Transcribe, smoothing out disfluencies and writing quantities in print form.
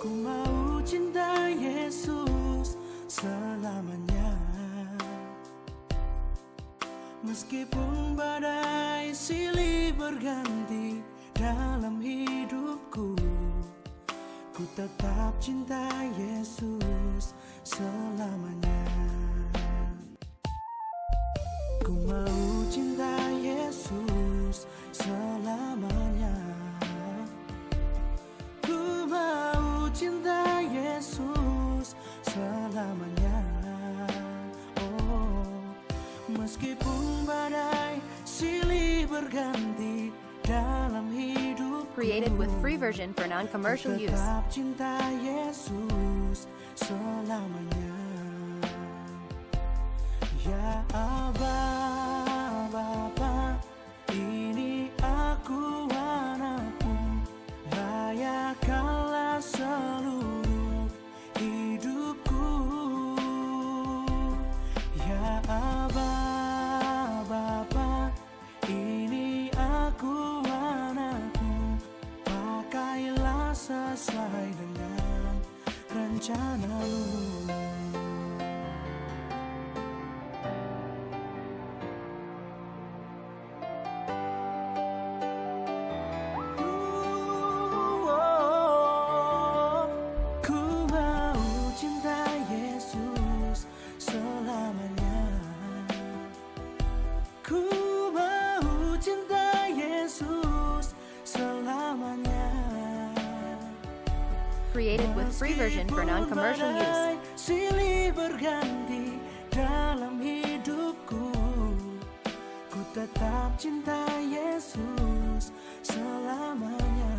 Ku mau cinta Yesus selamanya. Meskipun badai silih berganti dalam hidupku, ku tetap cinta Yesus selamanya. Ku mau cinta Yesus selamanya. Ku mau cinta Yesus selamanya. Oh, meskipun badai silih berganti dalam hidupku, Created with free version for non-commercial use. tetap cinta Yesus selamanya. Ya Aba, Bapa, ini aku anakmu, layakkanlah seluruh hidupku. Ya Aba, Bapa, ini aku anakmu, pakailah sesuai dengan rencana-Mu. Ku mau cinta Yesus selamanya. Ku mau cinta Yesus selamanya. Created with free version for non-commercial use. Badai silih berganti dalam hidupku, ku tetap cinta Yesus selamanya.